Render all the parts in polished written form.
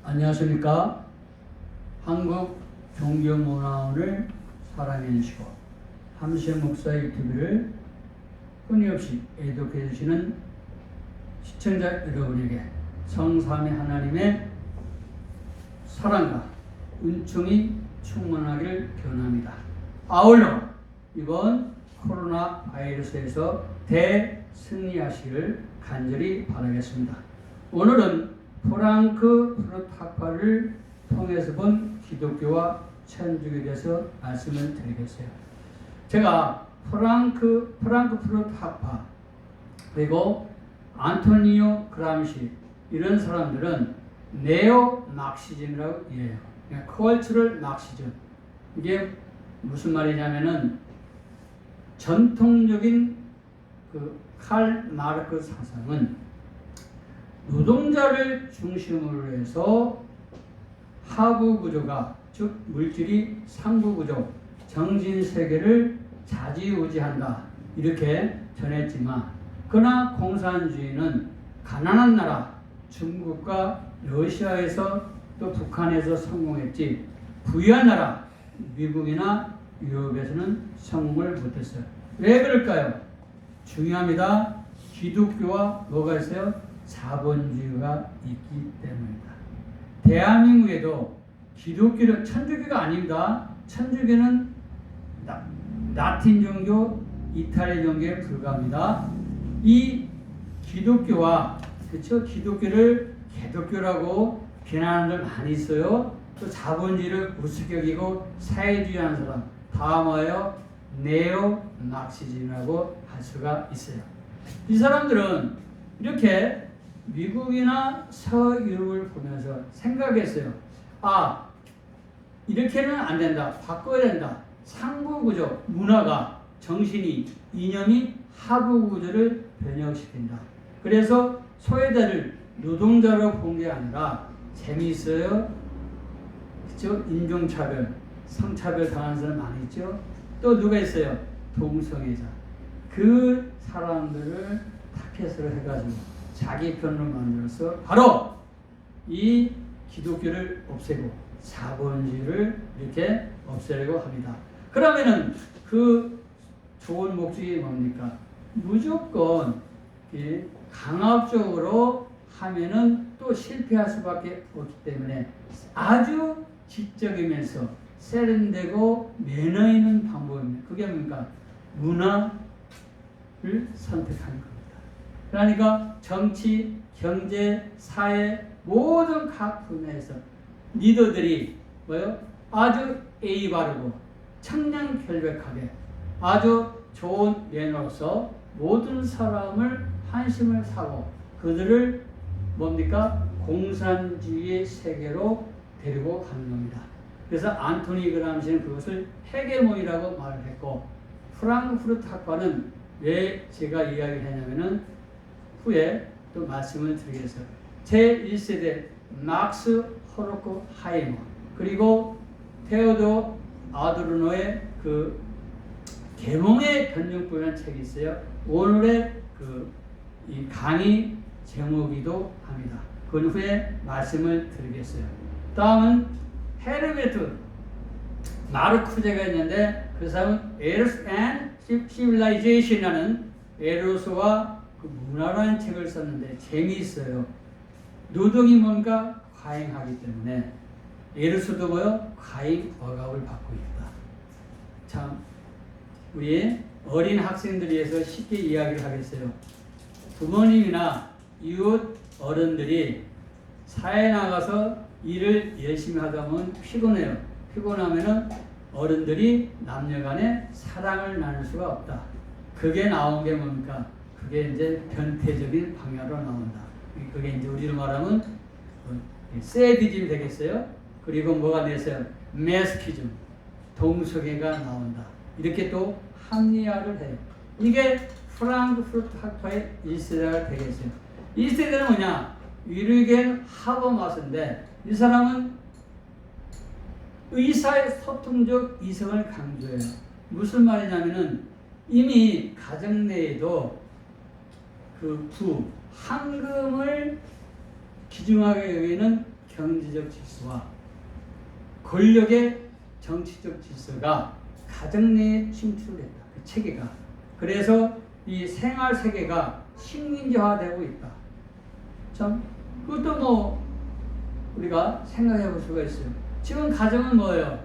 안녕하십니까. 한국 종교문화원을 사랑해 주시고 함시영 목사 유튜브를 끊임없이 애독해 주시는 시청자 여러분에게 성삼위 하나님의 사랑과 은총이 충만하기를 기원합니다. 아울러 이번 코로나 바이러스에서 대승리하시기를 간절히 바라겠습니다. 오늘은 프랑크푸르트학파를 통해서 본 기독교와 천주교에 대해서 말씀을 드리겠어요. 제가 프랑크푸르트학파 그리고 안토니오 그람시 이런 사람들은 네오 막시즘이라고 해요. 컬처럴 막시즘. 이게 무슨 말이냐면은 전통적인 그 칼 마르크스 사상은 노동자를 중심으로 해서 하부 구조가 즉 물질이 상부 구조, 정신 세계를 좌지우지한다 이렇게 전했지만, 그러나 공산주의는 가난한 나라 중국과 러시아에서 또 북한에서 성공했지 부유한 나라 미국이나 유럽에서는 성공을 못했어요. 왜 그럴까요? 중요합니다. 기독교와 뭐가 있어요? 자본주의가 있기 때문입니다. 대한민국에도 기독교는 천주교가 아닙니다. 천주교는 라틴 종교, 이탈리아 종교에 불과합니다. 이 기독교와 그렇죠? 기독교를 개독교라고 비난하는 들 많이 있어요. 또 자본주의를 우습게 여기고 사회주의하는 사람 다 뭐예요? 네오 막시즘이라고 할 수가 있어요. 이 사람들은 이렇게 미국이나 서유럽을 보면서 생각했어요. 아, 이렇게는 안 된다. 바꿔야 된다. 상부구조, 문화가, 정신이, 이념이 하부구조를 변형시킨다. 그래서 소외자를 노동자로 본 게 아니라 재미있어요. 그렇죠? 인종차별, 성차별 당하는 사람 많이 있죠. 또 누가 있어요? 동성애자. 그 사람들을 타켓으로 해가지고 자기 편으로 만들어서 바로 이 기독교를 없애고 자본주의를 이렇게 없애려고 합니다. 그러면은 그 좋은 목적이 뭡니까? 무조건 강압적으로 하면은 또 실패할 수밖에 없기 때문에 아주 지적이면서 세련되고 매너 있는 방법입니다. 그게 뭡니까? 문화를 선택하는 겁니다. 그러니까 정치, 경제, 사회 모든 각 분야에서 리더들이 뭐요? 아주 예의 바르고 청량결백하게 아주 좋은 매너로서 모든 사람을 환심을 사고 그들을 뭡니까? 공산주의의 세계로 데리고 가는 겁니다. 그래서 안토니 그람시는 그것을 헤게모니라고 말을 했고, 프랑크푸르트 학파는 왜 제가 이야기를 했냐면은 후에 또 말씀을 드리겠어요. 제1세대 막스 호르크하이머 그리고 테오도 아도르노의 그 계몽의 변증법이라는 책이 있어요. 오늘의 이 강의 제목이기도 합니다. 그 후에 말씀을 드리겠어요. 다음은 헤르베트 마르쿠제가 있는데 그 사람은 에로스 앤 시빌라이제이션이라는 에로스와 그 문화라는 책을 썼는데 재미있어요. 노동이 뭔가 과잉하기 때문에 에로스도 뭐요? 과잉 억압을 받고 있다. 참 우리 어린 학생들 위해서 쉽게 이야기를 하겠어요. 부모님이나 이웃 어른들이 사회에 나가서 일을 열심히 하다 보면 피곤해요. 피곤하면은 어른들이 남녀간에 사랑을 나눌 수가 없다. 그게 나온 게 뭡니까? 그게 이제 변태적인 방향으로 나온다. 그게 이제 우리로 말하면 세디즘이 되겠어요. 그리고 뭐가 됐어요? 메스키즘, 동성애가 나온다. 이렇게 또 합리화를 해요. 이게 프랑크푸르트 학파의 1세대가 되겠어요. 1세대는 뭐냐? 위르겐 하버마스인데 이 사람은 의사의 소통적 이성을 강조해요. 무슨 말이냐면은 이미 가정 내에도 그 황금을 기중하게 여기는 경제적 질서와 권력의 정치적 질서가 가정 내에 침투했다. 그 체계가. 그래서 이 생활 세계가 식민지화되고 있다. 참 그것도 뭐 우리가 생각해 볼 수가 있어요. 지금 가정은 뭐예요?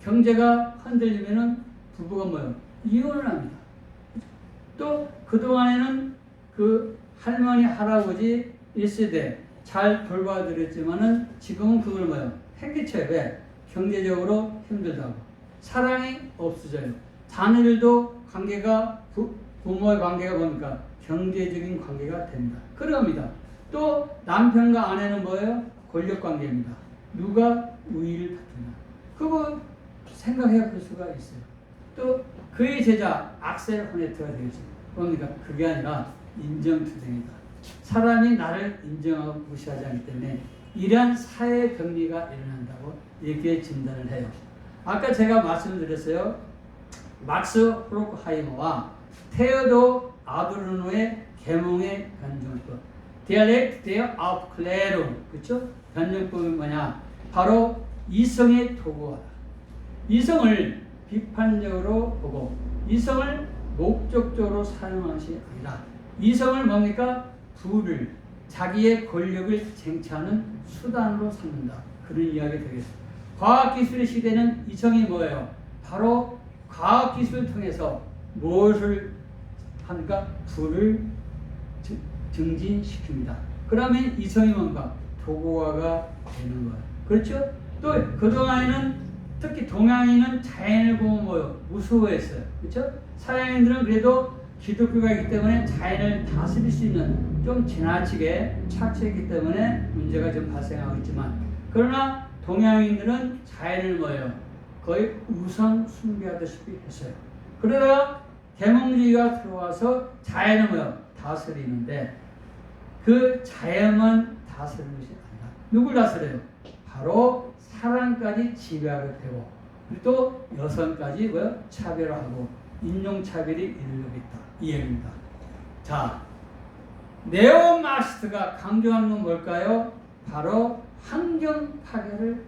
경제가 흔들리면은 부부가 뭐예요? 이혼을 합니다. 또 그동안에는 그 할머니, 할아버지 1세대 잘 돌봐드렸지만은 지금은 그걸 뭐예요? 팽개쳐요. 왜? 경제적으로 힘들다고. 사랑이 없어져요. 자녀들도 관계가 부모의 관계가 뭡니까? 경제적인 관계가 됩니다. 그럽니다. 또 남편과 아내는 뭐예요? 권력 관계입니다. 누가 우위를 다투냐. 그거 생각해 볼 수가 있어요. 또 그의 제자 악셀 호네트가 되겠죠. 뭡니까? 그게 아니라 인정투쟁이다. 사람이 나를 인정하고 무시하지 않기 때문에 이러한 사회 병리가 일어난다고 이렇게 진단을 해요. 아까 제가 말씀드렸어요. 막스 호르크하이머와 테오도 아도르노의 계몽의 변증법, Dialect der Aufklärung, 그렇죠? 변증법이 뭐냐? 바로 이성의 도구화다. 이성을 비판적으로 보고 이성을 목적적으로 사용한 것이 아니라 이성을 뭡니까? 부를 자기의 권력을 쟁취하는 수단으로 삼는다. 그런 이야기 되겠습니다. 과학기술의 시대는 이성이 뭐예요? 바로 과학기술을 통해서 무엇을 합니까? 부를 증진시킵니다. 그러면 이성이 뭔가? 도구화가 되는 거예요. 그렇죠? 또 그동안에는 특히 동양인은 자연을 보면 뭐요? 무서워했어요. 그렇죠? 서양인들은 그래도 기독교가 있기 때문에 자연을 다스릴 수 있는 좀 지나치게 착취했기 때문에 문제가 좀 발생하고 있지만, 그러나 동양인들은 자연을 뭐예요? 거의 우상 숭배하다시피 했어요. 그러다가 계몽주의가 들어와서 자연을 뭐예요? 다스리는데 그 자연만 다스리는 것이 아니라 누굴 다스려요? 바로 사람까지 지배하게 되고 또 여성까지 뭐예요? 차별하고 인종차별이 이르겠다. 이 얘기입니다. 자, 네오마르크스가 강조하는 건 뭘까요? 바로 환경 파괴를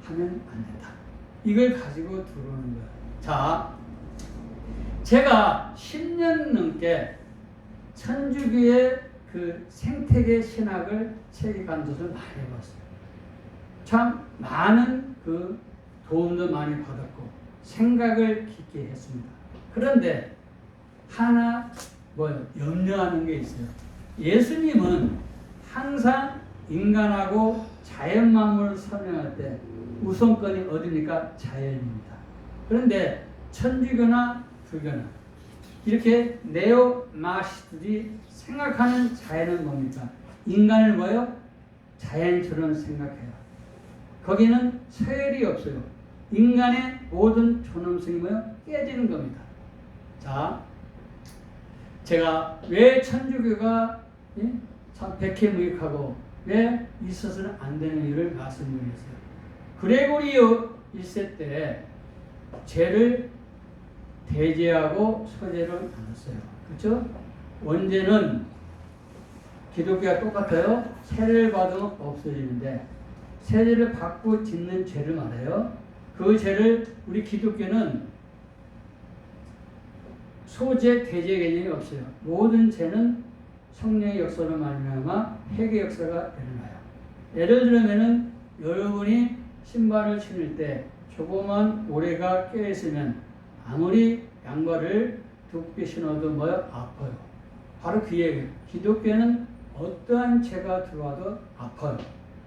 하면 안 된다. 이걸 가지고 들어오는 거예요. 자, 제가 10년 넘게 천주교의 그 생태계 신학을 세계 간접을 많이 해봤어요. 참 많은 그 도움도 많이 받았고 생각을 깊게 했습니다. 그런데 하나 염려하는 게 있어요. 예수님은 항상 인간하고 자연 만물을 설명할 때 우선권이 어디입니까? 자연입니다. 그런데 천주교나 불교나 이렇게 네오마르크스들이 생각하는 자연은 뭡니까? 인간을 뭐요? 자연처럼 생각해요. 거기는 서열이 없어요. 인간의 모든 존엄성이 뭐요? 깨지는 겁니다. 자, 제가 왜 천주교가 참 백해무익하고 왜 있어서는 안 되는 이유를 말씀드렸어요. 그레고리오 1세 때 죄를 대죄하고 소죄를 나눴어요. 그렇죠? 원죄는 기독교가 똑같아요. 세례를 받으면 없어지는데 세례를 받고 짓는 죄를 말해요. 그 죄를 우리 기독교는 소죄, 대죄 개념이 없어요. 모든 죄는 성령의 역사로 말미암아 회개 역사가 일어나요. 예를 들면은 여러분이 신발을 신을 때 조그만 오래가 껴있으면 아무리 양발을 두껍게 신어도 아파요. 바로 그 얘기예요. 기독교는 어떠한 죄가 들어와도 아파요.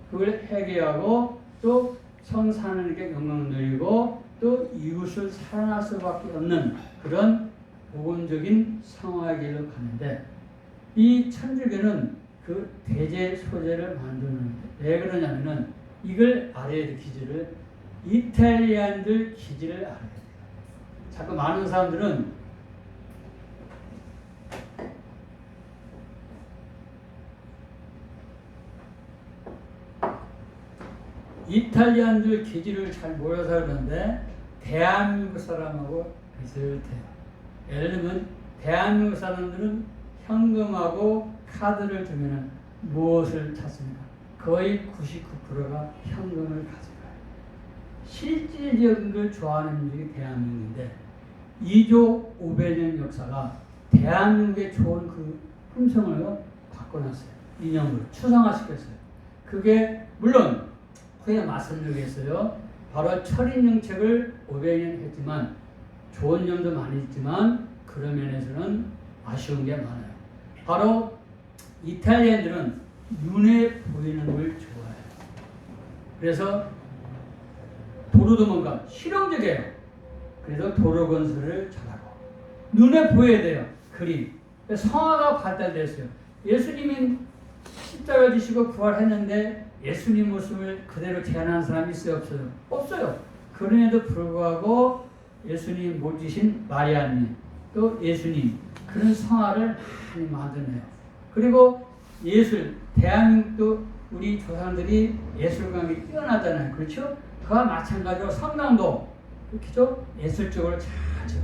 그걸 회개하고 또 성사하나님께 영광 돌리고 또 이웃을 사랑할 수밖에 없는 그런 복음적인 상화의 길로 가는데, 이 천주교는 그 대제 소재를 만드는, 왜 그러냐면은 이걸 알아야 돼. 기질을 이탈리안들 기질을 알아야 돼요. 자꾸 많은 사람들은 이탈리안들 기질을 잘 모여서 그러는데 대한민국 사람하고 비슷해요. 예를 들면 대한민국 사람들은 현금하고 카드를 주면 무엇을 찾습니까? 거의 99%가 현금을 가져가요. 실질적인 걸 좋아하는 민족이 대한민국인데 2조 500년 역사가 대한민국의 좋은 그 품성을 바꿔놨어요. 이념으로 추상화시켰어요. 그게 물론 후에 말씀드리겠어요. 바로 철인 정책을 500년 했지만 좋은 점도 많이 있지만 그런 면에서는 아쉬운 게 많아요. 바로 이탈리아인들은 눈에 보이는 걸 좋아해요. 그래서 도로도 뭔가 실용적이에요. 그래서 도로 건설을 잘하고 눈에 보여야 돼요. 그림. 성화가 발달됐어요. 예수님이 십자가 지시고 부활했는데 예수님 모습을 그대로 재현한 사람이 있어요? 없어요? 없어요. 그럼에도 불구하고 예수님 모지신 마리아님 또 예수님 그런 성화를 많이 만드네요. 그리고 예술, 대한민국도 우리 조상들이 예술감이 뛰어나잖아요. 그렇죠? 그와 마찬가지로 성당도 그렇죠? 예술적으로 잘하죠.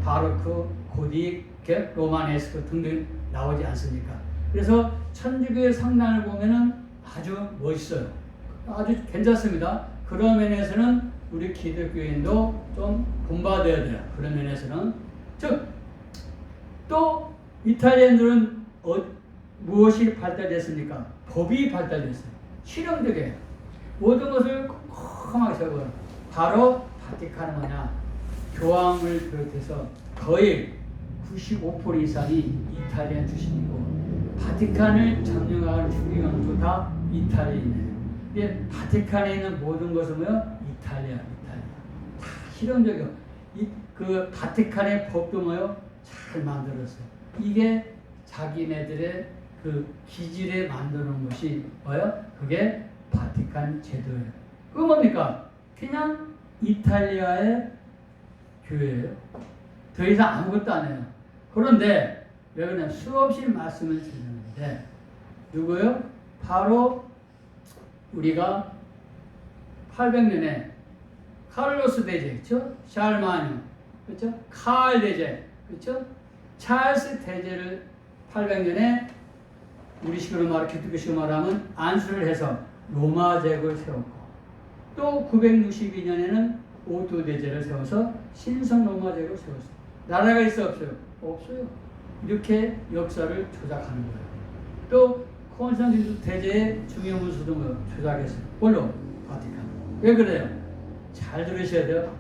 바로크, 고딕, 로마네스크 등등 나오지 않습니까? 그래서 천주교의 성당을 보면은 아주 멋있어요. 아주 괜찮습니다. 그런 면에서는 우리 기독교인도 좀 본받아야 돼요. 그런 면에서는. 즉, 또 이탈리아인들은 무엇이 발달됐습니까? 법이 발달됐어요. 실용적이에요. 모든 것을 꼼꼼하게 적어요. 바로 바티칸은 뭐냐? 교황을 비롯해서 거의 95% 이상이 이탈리아 출신이고 바티칸을 점령하는 주기관도 다 이탈리아인이에요. 근데 바티칸에 있는 모든 것은 뭐요? 이탈리아. 다 실용적이요. 그 바티칸의 법도 뭐요? 잘 만들었어요. 이게 자기네들의 그 기질에 만드는 것이 뭐요? 그게 바티칸 제도예요. 그거 뭡니까? 그냥 이탈리아의 교회예요. 더 이상 아무것도 안 해요. 그런데 왜 그러냐? 수없이 말씀을 드리는데 누구요? 바로 우리가 800년에 카를로스 대제, 그렇죠? 샬마뉴, 그렇죠? 칼 대제, 그렇죠? 찰스 대제를 800년에 우리식으로 기독교식으로 말하면 안수를 해서 로마 제국을 세웠고 또 962년에는 오도 대제를 세워서 신성 로마 제국을 세웠어요. 나라가 있어 없어요? 없어요. 이렇게 역사를 조작하는 거예요. 또 콘스탄티누스 대제의 중요 문서도 조작했어요. 뭘로? 바티칸. 왜 그래요? 잘 들으셔야 돼요.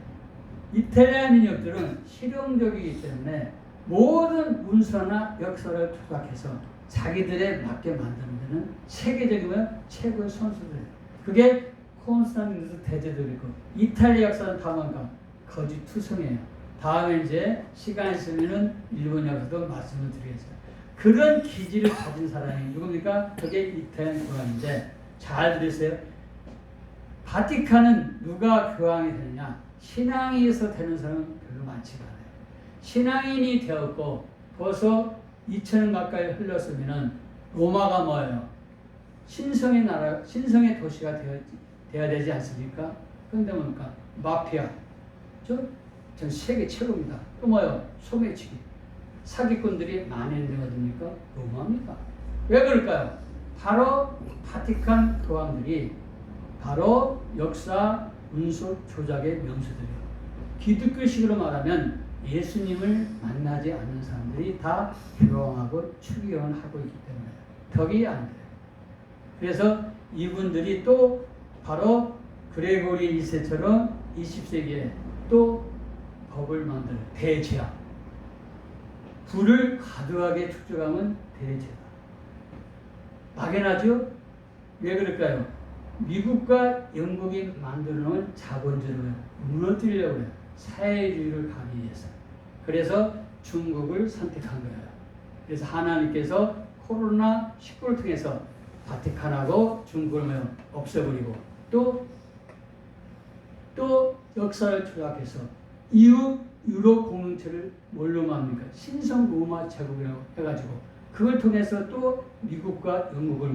이탈리아 민족들은 실용적이기 때문에 모든 문서나 역사를 조작해서 자기들에 맞게 만드는 데는 세계적이면 최고의 선수들이에요. 그게 콘스탄티누스 대제도 있고 이탈리아 역사는 다음과 거짓투성이에요. 다음에 이제 시간 있으면은 일본 역사도 말씀을 드리겠습니다. 그런 기질을 가진 사람이 누굽니까? 그게 이탈리아 교황인데 잘 들으세요. 바티칸은 누가 교황이 되느냐? 신앙인에서 되는 사람은 별로 많지가 않아요. 신앙인이 되었고 벌써 2000년 가까이 흘렀으면은 로마가 뭐예요? 신성의 나라, 신성의 도시가 되어야 되지 않습니까? 그런데 뭡니까? 마피아. 전 세계 최고입니다. 또 뭐예요? 소매치기. 사기꾼들이 많이 있는 데 어딥니까? 로마입니다. 왜 그럴까요? 바로 바티칸 교황들이 바로 역사 문서 조작의 명수들이에요. 기독교식으로 말하면 예수님을 만나지 않는 사람들이 다 교황하고 추기원을 하고 있기 때문에 덕이 안 돼요. 그래서 이분들이 또 바로 그레고리 2세처럼 20세기에 또 법을 만드는 대제학. 불을 과도하게 축적하면 대제다. 막연하죠? 왜 그럴까요? 미국과 영국이 만들어놓은 자본주의를 무너뜨리려고 해요. 사회주의를 가기 위해서. 그래서 중국을 선택한 거예요. 그래서 하나님께서 코로나19를 통해서 바티칸하고 중국을 없애버리고 또 역사를 조작해서 이후 유럽 공동체를 뭘로 맙니까? 신성 로마 제국이라고 해가지고 그걸 통해서 또 미국과 영국을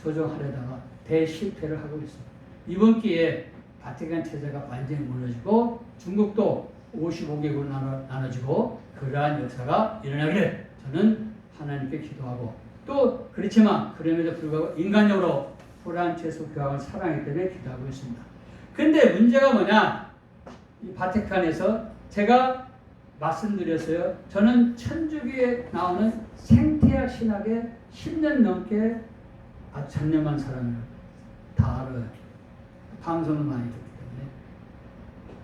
조정하려다가 대실패를 하고 있습니다. 이번 기회에 바티칸 체제가 완전히 무너지고 중국도 55개국으로 나눠지고 그러한 역사가 일어나기를 저는 하나님께 기도하고 또 그렇지만 그럼에도 불구하고 인간적으로 프란체스코 교황을 사랑하기 때문에 기도하고 있습니다. 근데 문제가 뭐냐? 이 바티칸에서 제가 말씀드렸어요. 저는 천주교에 나오는 생태학 신학에 10년 넘게 아주 전념한 사람이에요. 다 알아요. 방송을 많이 듣기 때문에.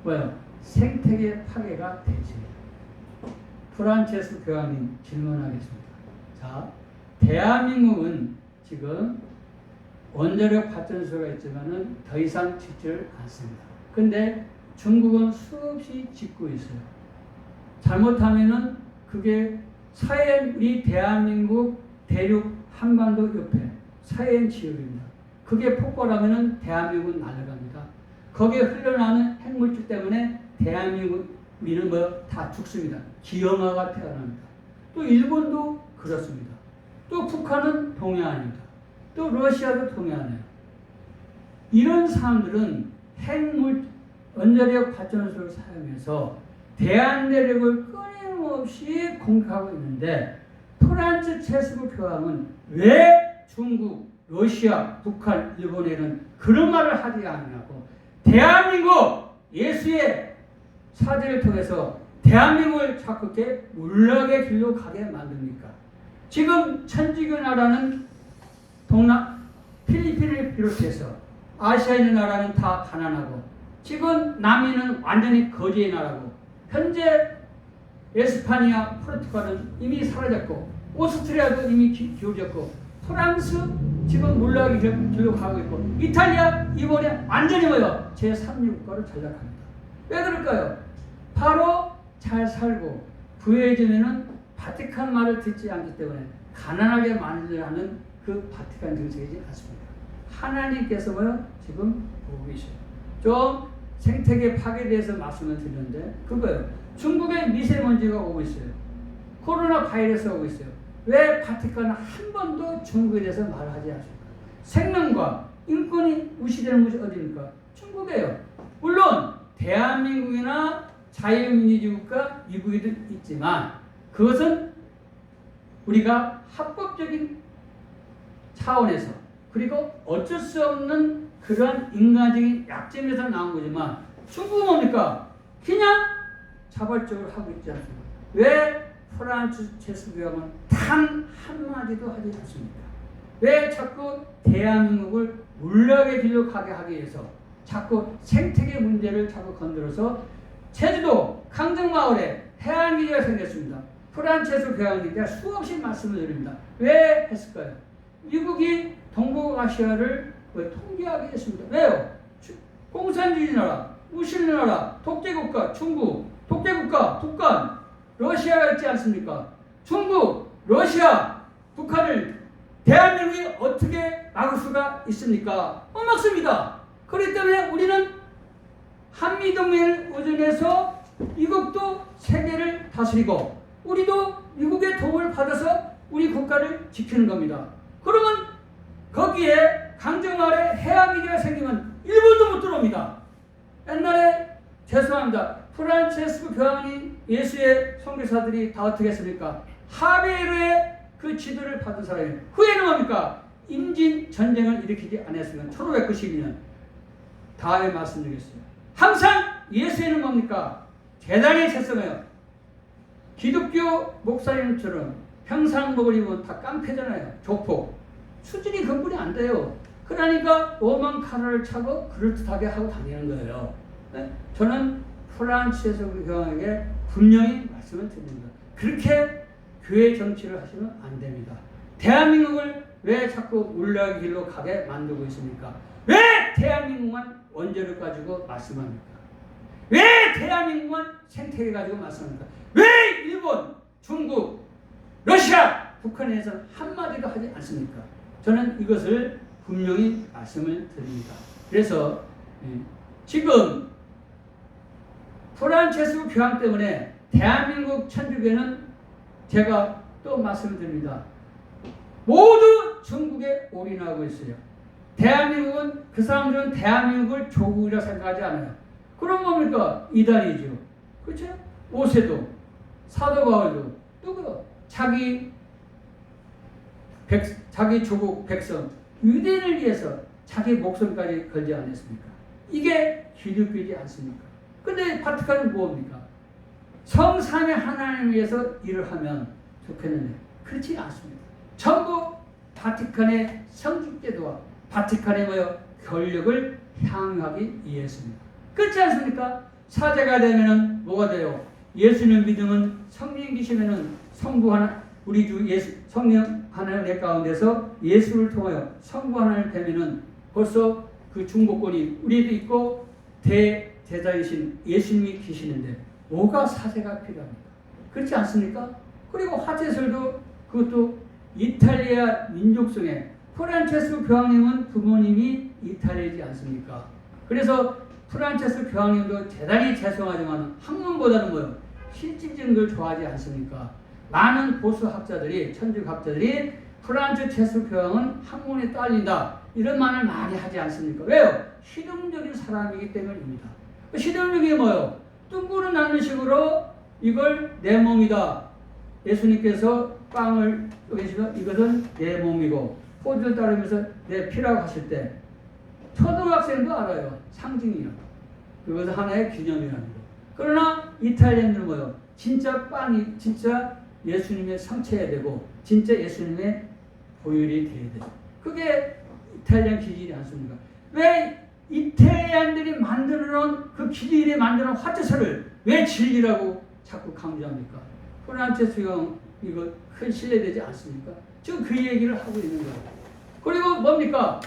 뭐요? 생태계 파괴가 되지. 프란체스코 교황님 질문하겠습니다. 자, 대한민국은 지금 원자력 발전소가 있지만은 더 이상 짓지를 않습니다. 근데 중국은 수없이 짓고 있어요. 잘못하면은 그게 서해안, 우리 대한민국 대륙 한반도 옆에 서해안 지역입니다. 그게 폭발하면은 대한민국은 날아갑니다. 거기에 흘러나오는 핵물질 때문에 대한민국, 우리는 뭐 다 죽습니다. 기형아가 태어납니다. 또 일본도 그렇습니다. 또 북한은 동해안입니다. 또 러시아도 동해안이에요. 이런 사람들은 핵물, 원자력 발전소를 사용해서 대한대륙을 끊임없이 공격하고 있는데 프란체스코 교황은 왜 중국, 러시아, 북한, 일본에는 그런 말을 하지 않냐고. 대한민국 예수의 사제를 통해서 대한민국을 자꾸 이렇게 몰락의 길로 가게 만듭니까? 지금 천주교 나라는 필리핀을 비롯해서 아시아에 있는 나라는 다 가난하고 지금 남미는 완전히 거지의 나라고 현재 에스파니아, 포르투갈은 이미 사라졌고 오스트리아도 이미 기울졌고 프랑스 지금 몰락의 길로 가고 있고 이탈리아 이번에 완전히 뭐요? 제3위 국가로 전락합니다. 왜 그럴까요? 바로 잘 살고 부유해지면은 바티칸 말을 듣지 않기 때문에 가난하게 만들려는 그 바티칸 정책이지 않습니다. 하나님께서 뭐요? 지금 보고 계셔요. 좀 생태계 파괴에 대해서 말씀을 드렸는데 그거예요. 중국에 미세먼지가 오고 있어요. 코로나 바이러스가 오고 있어요. 왜 바티칸은 한 번도 중국에 대해서 말하지 않습니까? 생명과 인권이 무시되는 곳이 어디입니까? 중국이에요. 물론 대한민국이나 자유민주주의국가 미국에도 있지만 그것은 우리가 합법적인 차원에서 그리고 어쩔 수 없는 그러한 인간적인 약점에서 나온 거지만 중국은 뭡니까? 그냥 자발적으로 하고 있지 않습니까? 왜 프란체스코 교황은 단 한마디도 하지 않습니까? 왜 자꾸 대한민국을 몰락의 길로 가게 하기 위해서 자꾸 생태계 문제를 자꾸 건드려서 제주도 강정마을에 해안기지가 생겼습니다. 프란체스코 교황님 제가 수없이 말씀을 드립니다. 왜 했을까요? 미국이 동북아시아를 통제하게 했습니다. 왜요? 공산주의 나라, 무슬림 나라, 독재국가, 중국, 독재국가, 북한, 러시아가 있지 않습니까? 중국, 러시아, 북한을 대한민국이 어떻게 막을 수가 있습니까? 못 막습니다. 그렇기 때문에 우리는 한미동맹을 의존해서 미국도 세계를 다스리고 우리도 미국의 도움을 받아서 우리 국가를 지키는 겁니다. 그러면 거기에 강정마을에 해양기지가 생기면 일본도 못 들어옵니다. 옛날에 죄송합니다. 프란체스코 교황님 예수의 선교사들이 다 어떻게 했습니까? 하베르의 그 지도를 받은 사람이 후에는 뭡니까? 임진 전쟁을 일으키지 않았으면 1592년 다음에 말씀드리겠습니다. 항상 예수에는 뭡니까? 대단히 세상해요. 기독교 목사님처럼 평상복을 입으면 다 깡패잖아요. 조폭. 수준이 근본이 안 돼요. 그러니까 로만 칼을 차고 그럴듯하게 하고 다니는 거예요. 네? 저는 프란체스코 교황에게 분명히 말씀을 드립니다. 그렇게 교회 정치를 하시면 안 됩니다. 대한민국을 왜 자꾸 몰락의 길로 가게 만들고 있습니까? 왜 대한민국만 원조를 가지고 말씀합니까? 왜 대한민국만 생태계 가지고 말씀합니까? 왜 일본, 중국, 러시아, 북한에 대해서는 한마디도 하지 않습니까? 저는 이것을 분명히 말씀을 드립니다. 그래서 지금 프란체스코 교황 때문에 대한민국 천주교는 제가 또 말씀을 드립니다. 모두 중국에 올인하고 있어요. 대한민국은 그 사람들은 대한민국을 조국이라 생각하지 않아요. 그럼 뭡니까? 이단이죠. 그렇죠? 오세도, 사도 바울도 누구? 자기 조국 백성 유대인을 위해서 자기 목숨까지 걸지 않았습니까? 이게 기독교이지 않습니까? 근데 바티칸은 뭡니까? 성삼위 하나님 위해서 일을 하면 좋겠는데 그렇지 않습니다. 전부 바티칸의 성직제도와 바티칸의 권력을 향유하기 위해서입니다. 그렇지 않습니까? 사제가 되면은 뭐가 돼요? 예수를 믿으면 성령 계시면은 성부 하나 우리 주 예수 성령 하나님 가운데서 예수를 통하여 성부 하나님을 뵈면은 벌써 그 중보권이 우리도 있고 대제사이신 예수님이 계시는데 뭐가 사제가 필요합니까? 그렇지 않습니까? 그리고 화제설도 그것도 이탈리아 민족성에 프란체스코 교황님은 부모님이 이탈리아이지 않습니까? 그래서 프란체스코 교황님도 대단히 죄송하지만 학문보다는 뭐요? 실질적인 걸 좋아하지 않습니까? 많은 보수학자들이 천주학자들이 프란체스코 교황은 학문에 딸린다 이런 말을 많이 하지 않습니까? 왜요? 실용적인 사람이기 때문입니다. 실용적인 게 뭐요? 뚱구를 낳는 식으로 이걸 내 몸이다. 예수님께서 빵을 쪼개시면 이것은 내 몸이고 포즈를 따르면서 내 피라고 하실 때 초등학생도 알아요. 상징이요. 그것은 하나의 기념이라는 거. 그러나 이탈리아인들은 뭐요? 진짜 빵이 진짜 예수님의 성체해야 되고 진짜 예수님의 보혈이 돼야 돼요. 그게 이탈리안 기질이 않습니까? 왜 이탈리안들이 만들어 놓은 그 기질이 만들어 놓은 화제설을 왜 진리라고 자꾸 강조합니까? 프란체스코 이거 큰 신뢰되지 않습니까? 지금 그 얘기를 하고 있는 거예요. 그리고 뭡니까?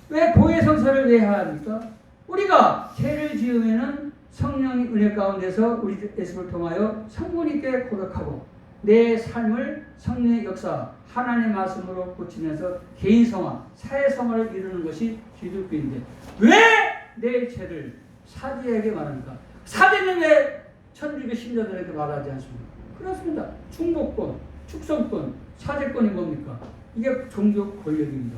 왜 고해성사를 왜 해야 합니까? 우리가 죄를 지으면은 성령의 은혜 가운데서 우리 예수를 통하여 성부님께 고백하고 내 삶을 성령의 역사, 하나님의 말씀으로 고치면서 개인 성화, 사회 성화를 이루는 것이 기독교인데 왜 내 죄를 사제에게 말합니까? 사제는 왜 천주교 신자들에게 말하지 않습니까? 그렇습니다. 중보권, 축성권, 사제권이 뭡니까? 이게 종교 권력입니다.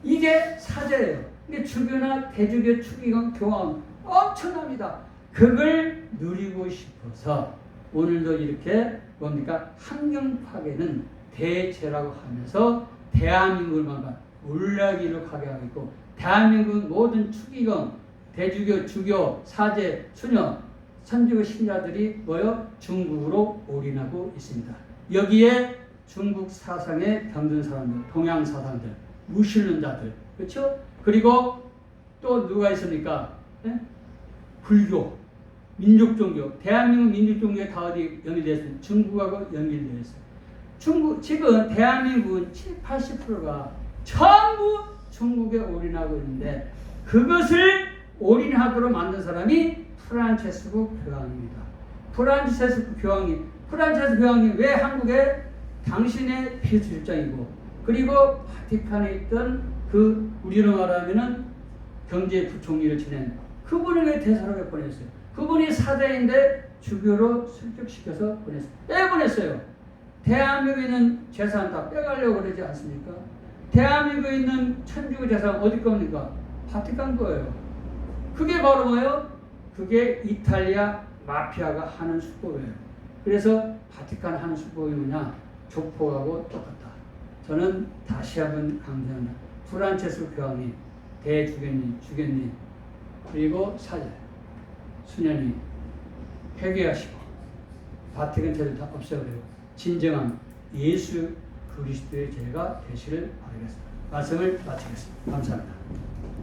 이게 사제예요. 근데 주교나 대주교, 추기관, 교황 엄청납니다. 그걸 누리고 싶어서 오늘도 이렇게 뭡니까? 환경 파괴는 대죄라고 하면서 대한민국만 울라기로 가게 하고 있고 대한민국 모든 추기경, 대주교, 주교, 사제, 수녀, 천주교 신자들이 뭐요? 중국으로 올인하고 있습니다. 여기에 중국 사상에 병든 사람들, 동양 사상들, 무신론자들, 그렇죠? 그리고 또 누가 있습니까? 네? 불교, 민족 종교, 대한민국 민족 종교에 다 어디 연결되었어요? 중국하고 연결되어 있어요. 중국 지금 대한민국은 70~80%가 전부 중국에 올인하고 있는데 그것을 올인하도록 만든 사람이 프란체스코 교황입니다. 프란체스코 교황이 왜 한국에 당신의 비서실장이고 그리고 바티칸에 있던 그 우리로 말하면은 경제부총리를 지낸 그분을 왜 대사로 보냈어요? 그분이 사제인데 주교로 설득시켜서 보냈어요. 왜 보냈어요? 대한민국에 있는 재산 다 빼가려고 그러지 않습니까? 대한민국에 있는 천주교 재산 어디 겁니까? 바티칸 거예요. 그게 바로 뭐예요? 그게 이탈리아 마피아가 하는 수법이에요. 그래서 바티칸 하는 수법이 뭐냐? 조폭하고 똑같다. 저는 다시 한번 강조합니다. 프란체스코 교황님, 대주교님, 주교님, 그리고 사제, 수녀님 회개하시고 바티칸 죄를 다 없애버리고 진정한 예수 그리스도의 죄가 되시를 바라겠습니다. 말씀을 마치겠습니다. 감사합니다.